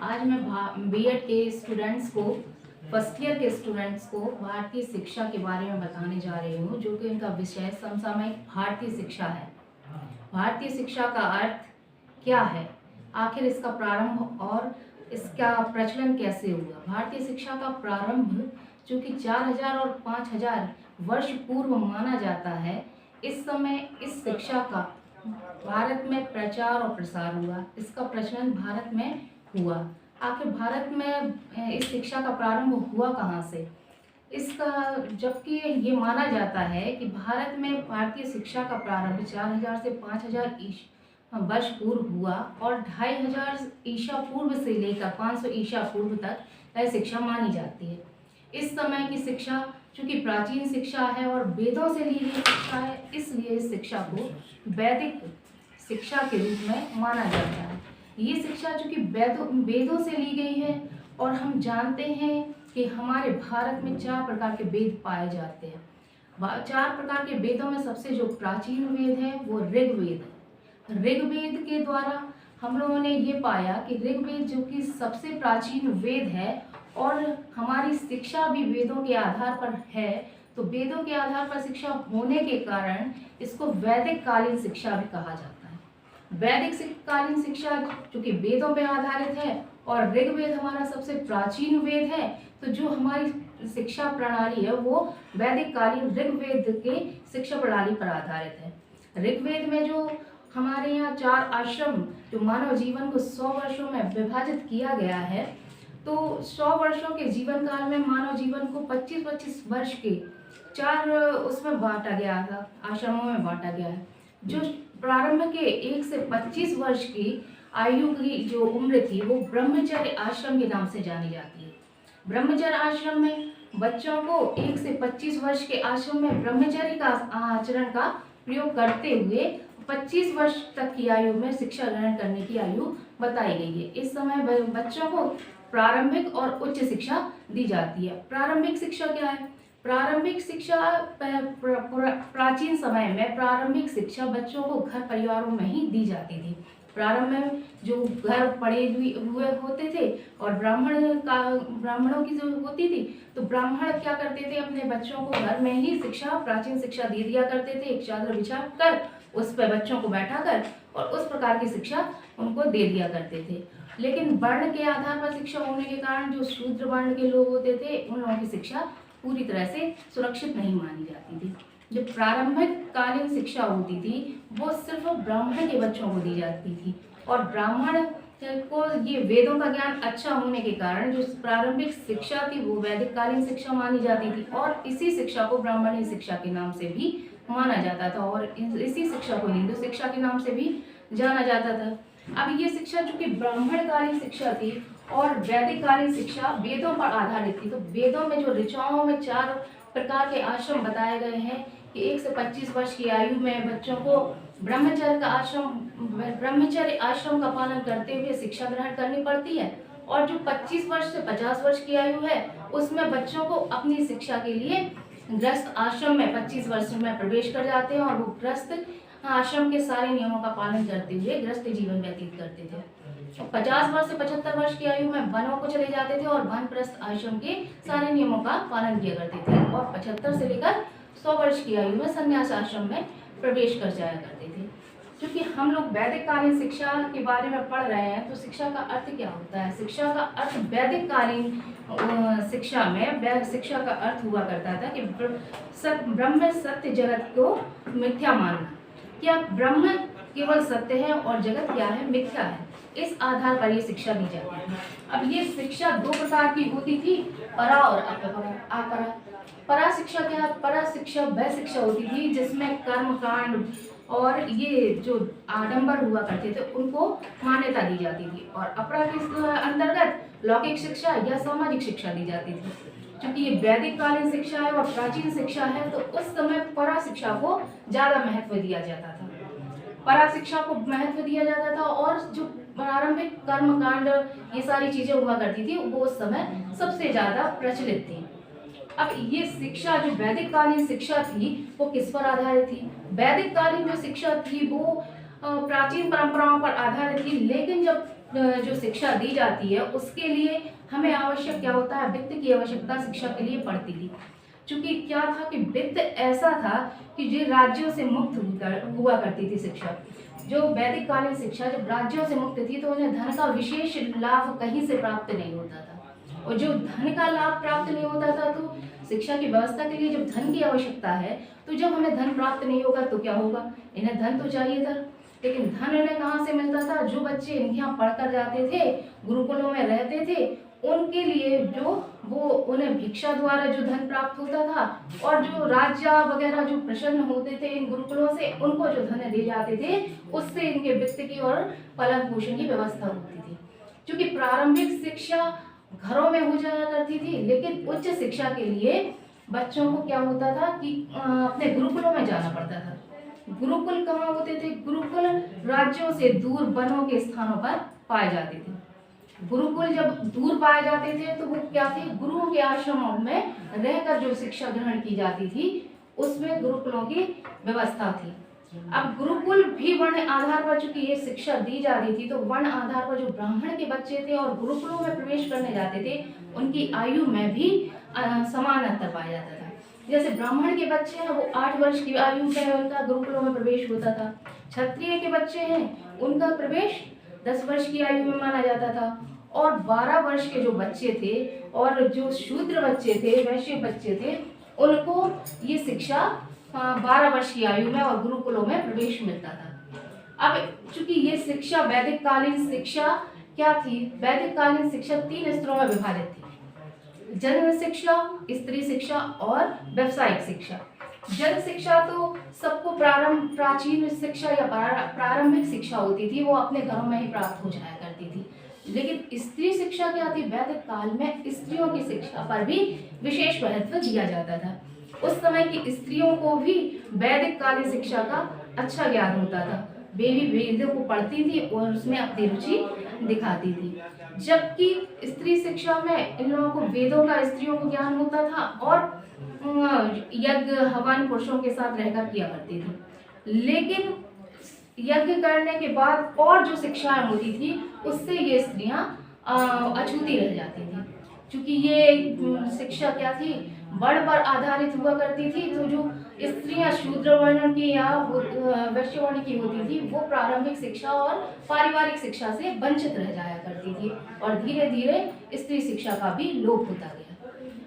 आज मैं बीएड के स्टूडेंट्स को, फर्स्ट ईयर के स्टूडेंट्स को भारतीय शिक्षा के बारे में बताने जा रही हूँ, जो कि इनका विषय समसामयिक भारतीय शिक्षा है। भारतीय शिक्षा का अर्थ क्या है, आखिर इसका प्रारंभ और इसका प्रचलन कैसे हुआ। भारतीय शिक्षा का प्रारंभ जो कि 4000 और 5000 वर्ष पूर्व माना जाता है। इस समय इस शिक्षा का भारत में प्रचार और प्रसार हुआ, इसका प्रचलन भारत में हुआ। आखिर भारत में इस शिक्षा का प्रारंभ हुआ कहाँ से? इसका जबकि ये माना जाता है कि भारत में भारतीय शिक्षा का प्रारंभ 4000 से 5000 वर्ष पूर्व हुआ और 2500 ईसा पूर्व से लेकर 500 ईसा पूर्व तक यह शिक्षा मानी जाती है। इस समय की शिक्षा चूँकि प्राचीन शिक्षा है और वेदों से ली गई शिक्षा है, इसलिए इस शिक्षा को वैदिक शिक्षा के रूप में माना जाता है। ये शिक्षा चूँकि वेदों से ली गई है और हम जानते हैं कि हमारे भारत में 4 प्रकार के वेद पाए जाते हैं। 4 प्रकार के वेदों में सबसे जो प्राचीन वेद है वो ऋग्वेद है। ऋग्वेद के द्वारा हम लोगों ने ये पाया कि ऋग्वेद जो कि सबसे प्राचीन वेद है और हमारी शिक्षा भी वेदों के आधार पर है, तो वेदों के आधार पर शिक्षा होने के कारण इसको वैदिक कालीन शिक्षा भी कहा जाता है। वैदिक कालीन शिक्षा जो कि वेदों पर आधारित है और ऋग्वेद हमारा सबसे प्राचीन वेद है, तो जो हमारी शिक्षा प्रणाली है वो वैदिक कालीन ऋग्वेद के शिक्षा प्रणाली पर आधारित है। ऋग्वेद में जो हमारे यहाँ 4 आश्रम जो मानव जीवन को 100 वर्षों में विभाजित किया गया है, तो 100 वर्षों के जीवन काल में मानव जीवन को 25-25 वर्ष के 4 उसमें बांटा गया था, आश्रमों में बांटा गया है। जो प्रारंभ के 1 से 25 वर्ष की आयु की जो उम्र थी वो ब्रह्मचर्य आश्रम के नाम से जानी जाती है। ब्रह्मचर्य आश्रम में बच्चों को 1 से 25 वर्ष के आश्रम में ब्रह्मचर्य का आचरण का प्रयोग करते हुए 25 वर्ष तक की आयु में शिक्षा ग्रहण करने की आयु बताई गई है। इस समय बच्चों को प्रारंभिक और उच्च शिक्षा दी जाती है। प्रारंभिक शिक्षा क्या है? प्रारंभिक शिक्षा प्राचीन समय में प्रारंभिक शिक्षा बच्चों को घर परिवारों में ही दी जाती थी। प्रारंभ में जो घर पड़े हुए होते थे और ब्राह्मणों की जो होती थी, तो ब्राह्मण क्या करते थे, अपने बच्चों को घर में ही शिक्षा, प्राचीन शिक्षा दे दिया करते थे। एक चादर बिछा कर उस पर बच्चों को बैठा कर और उस प्रकार की शिक्षा उनको दे दिया करते थे। लेकिन वर्ण के आधार पर शिक्षा होने के कारण जो शूद्र वर्ण के लोग होते थे, उन लोगों की शिक्षा पूरी तरह से सुरक्षित नहीं मानी जाती थी। जो प्रारंभिक कालीन शिक्षा होती थी वो सिर्फ ब्राह्मण के बच्चों को दी जाती थी और ब्राह्मण को ये वेदों का ज्ञान अच्छा होने के कारण जो प्रारंभिक शिक्षा थी वो वैदिक कालीन शिक्षा मानी जाती थी और इसी शिक्षा को ब्राह्मणी शिक्षा के नाम से भी माना जाता था और इसी शिक्षा को हिंदू शिक्षा के नाम से भी जाना जाता था। अब ये शिक्षा जो कि ब्राह्मण कालीन शिक्षा थी और वैदिक कालीन शिक्षा वेदों पर आधारित थी, तो वेदों में जो ऋचाओं में 4 प्रकार के आश्रम बताए गए हैं कि 1 से 25 वर्ष की आयु में बच्चों को ब्रह्मचर्य आश्रम का पालन करते हुए शिक्षा ग्रहण करनी पड़ती है और जो 25 वर्ष से 50 वर्ष की आयु है उसमें बच्चों को अपनी शिक्षा के लिए गृहस्थ आश्रम में 25 वर्ष में प्रवेश कर जाते हैं और वो गृहस्थ आश्रम के सारे नियमों का पालन करते हुए गृहस्थ जीवन व्यतीत करते थे। 50 वर्ष से 75 वर्ष की आयु में वनों को चले जाते थे और वानप्रस्थ आश्रम के सारे नियमों का पालन किया करते थे और 75 से लेकर 100 वर्ष की आयु में संन्यास आश्रम में प्रवेश कर जाया करते थे। क्योंकि हम लोग वैदिक कालीन शिक्षा के बारे में पढ़ रहे हैं, तो शिक्षा का अर्थ क्या होता है? शिक्षा का अर्थ वैदिक कालीन शिक्षा में शिक्षा का अर्थ हुआ करता था कि ब्रह्म सत्य जगत को मिथ्या मानना। क्या ब्रह्म केवल सत्य है और जगत क्या है? मिथ्या है। इस आधार पर ये शिक्षा दी जाती है। अब ये शिक्षा 2 प्रकार की होती थी, परा और अपरा। परा शिक्षा क्या है? परा शिक्षा वह शिक्षा होती थी जिसमें कर्म कांड और ये जो आडंबर हुआ करते थे उनको मान्यता दी जाती थी और अपरा के अंतर्गत लौकिक शिक्षा या सामाजिक शिक्षा दी जाती थी। क्योंकि ये वैदिक कालीन शिक्षा है और प्राचीन शिक्षा है, तो उस समय परा शिक्षा को ज्यादा महत्व दिया जाता था। परा शिक्षा को महत्व दिया जाता था और जो प्रारंभिक कर्म कांड ये सारी चीजें हुआ करती थी वो उस समय सबसे ज्यादा प्रचलित थी। अब ये शिक्षा जो वैदिक कालीन शिक्षा थी वो किस पर आधारित थी? वैदिक कालीन जो शिक्षा थी वो प्राचीन परंपराओं पर आधारित थी, लेकिन जब जो शिक्षा दी जाती है उसके लिए हमें आवश्यक क्या होता है, वित्त की आवश्यकता शिक्षा के लिए पड़ती थी। क्योंकि क्या था कि वित्त ऐसा था कि जो राज्यों से मुक्त हुआ करती थी शिक्षा। जो वैदिक कालीन शिक्षा जब राज्यों से मुक्त थी तो उन्हें धन का विशेष लाभ कहीं से प्राप्त नहीं होता था, और जो धन का लाभ प्राप्त नहीं होता था तो शिक्षा की व्यवस्था के लिए जब धन की आवश्यकता है, तो जब हमें धन प्राप्त नहीं होगा तो क्या होगा, इन्हें धन तो चाहिए था, लेकिन धन इन्हें कहाँ से मिलता था। जो बच्चे इनके यहाँ पढ़कर जाते थे, गुरुकुलों में रहते थे, उनके लिए जो वो उन्हें भिक्षा द्वारा जो धन प्राप्त होता था, और जो राजा वगैरह जो प्रसन्न होते थे इन गुरुकुलों से, उनको जो धन दे जाते थे, उससे इनके वित्त की और पालन पोषण की व्यवस्था होती थी। क्योंकि प्रारंभिक शिक्षा घरों में हो जाया करती थी, लेकिन उच्च शिक्षा के लिए बच्चों को क्या होता था कि अपने गुरुकुलों में जाना पड़ता था। गुरुकुल कहाँ होते थे, गुरुकुल राज्यों से दूर वनों के स्थानों पर पाए जाते थे। गुरुकुल जब दूर पाए जाते थे तो वो क्या थे, गुरुओं के आश्रमों में रहकर जो शिक्षा ग्रहण की जाती थी उसमें गुरुकुलों की व्यवस्था थी। अब गुरुकुल भी वर्ण आधार पर चूंकि ये शिक्षा दी जाती थी, तो वर्ण आधार पर जो ब्राह्मण के बच्चे थे और गुरुकुलों में प्रवेश करने जाते थे, उनकी आयु में भी समान अंतर पाया जाता था। जैसे ब्राह्मण के बच्चे हैं वो 8 वर्ष की आयु में उनका गुरुकुलों में प्रवेश होता था। क्षत्रिय के बच्चे हैं उनका प्रवेश 10 वर्ष की आयु में माना जाता था, और 12 वर्ष के जो बच्चे थे और जो शूद्र बच्चे थे, वैश्य बच्चे थे, उनको ये शिक्षा 12 वर्ष की आयु में और गुरुकुलों में प्रवेश मिलता था। अब चूंकि ये शिक्षा वैदिक कालीन शिक्षा क्या थी, वैदिक कालीन शिक्षा 3 स्तरों में विभाजित थी: जन शिक्षा, स्त्री शिक्षा और व्यावसायिक शिक्षा। जन शिक्षा तो सबको प्राचीन शिक्षा या प्रारंभिक शिक्षा होती थी, वो अपने घरों में ही प्राप्त हो जाया करती थी। लेकिन स्त्री शिक्षा क्या थी, वैदिक काल में स्त्रियों की शिक्षा पर भी विशेष महत्व दिया जाता था। उस समय की स्त्रियों को भी वैदिक कालीन शिक्षा का अच्छा ज्ञान होता था, वे भी वेदों को पढ़ती थी और उसमें अपनी रुचि दिखाती थी। जबकि स्त्री शिक्षा में इन लोगों को वेदों का स्त्रियों को ज्ञान होता था, और यज्ञ हवन पुरुषों के साथ रहकर किया करती थी। लेकिन यज्ञ करने के बाद और जो शिक्षाएं होती थी उससे ये स्त्रियां अछूती रह जाती थी। क्योंकि ये शिक्षा क्या थी, वर्ण पर आधारित हुआ करती थी, तो जो स्त्रियां शूद्र वर्ण की या वैश्य वर्ण की होती थी वो प्रारंभिक शिक्षा और पारिवारिक शिक्षा से वंचित रह जाया करती थी, और धीरे धीरे स्त्री शिक्षा का भी लोप होता गया।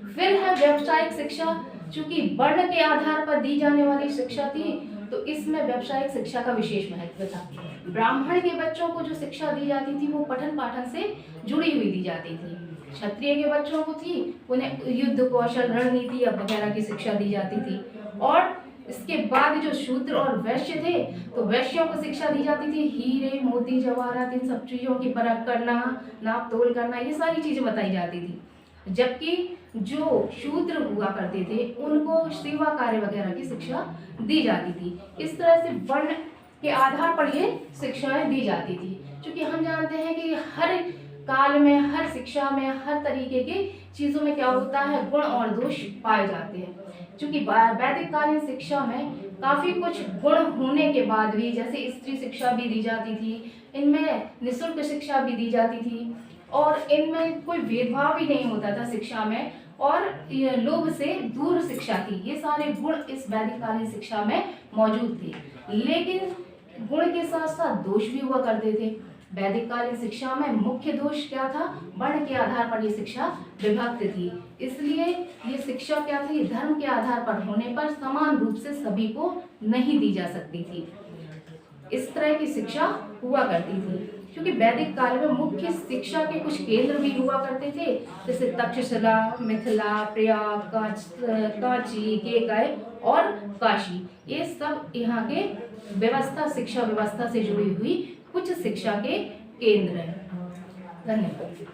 फिर है व्यावसायिक शिक्षा। चूंकि वर्ण के आधार पर दी जाने वाली शिक्षा थी, तो इसमें व्यावसायिक शिक्षा का विशेष महत्व था। ब्राह्मण के बच्चों को जो शिक्षा दी जाती थी वो पठन पाठन से जुड़ी हुई दी जाती थी। क्षत्रिय के बच्चों को थी उन्हें युद्ध कौशल, रणनीति वगैरह की शिक्षा दी जाती थी। और इसके बाद जो शूद्र और वैश्य थे तो वैश्यों को शिक्षा दी जाती थी हीरे मोती जवाहरात, इन सब चीजों की परख करना, नाप तोल करना, ये सारी चीजें बताई जाती थी। जबकि जो शूद्र हुआ करते थे उनको सेवा कार्य वगैरह की शिक्षा दी जाती थी। इस तरह से वर्ण के आधार पर ये शिक्षाएं दी जाती थी। क्योंकि हम जानते हैं कि हर काल में, हर शिक्षा में, हर तरीके के चीजों में क्या होता है, गुण और दोष पाए जाते हैं। क्योंकि वैदिक कालीन शिक्षा में काफी कुछ गुण होने के बाद भी, जैसे स्त्री शिक्षा भी दी जाती थी, इनमें निःशुल्क शिक्षा भी दी जाती थी, और इनमें कोई भेदभाव भी नहीं होता था शिक्षा में, और लोभ से दूर शिक्षा थी। ये सारे गुण इस वैदिक कालीन शिक्षा में मौजूद थे। लेकिन गुण के साथ साथ दोष भी हुआ करते थे। वैदिक कालीन शिक्षा में मुख्य दोष क्या था, वर्ण के आधार पर ये शिक्षा विभक्त थी। इसलिए ये शिक्षा क्या थी, धर्म के आधार पर होने पर समान रूप से सभी को नहीं दी जा सकती थी। इस तरह की शिक्षा हुआ करती थी। क्योंकि वैदिक काल में मुख्य शिक्षा के कुछ केंद्र भी हुआ करते थे, जैसे तक्षशिला, मिथिला, प्रयाग, कांची, केकय और काशी। ये सब यहाँ के व्यवस्था, शिक्षा व्यवस्था से जुड़ी हुई कुछ शिक्षा के केंद्र हैं। धन्यवाद।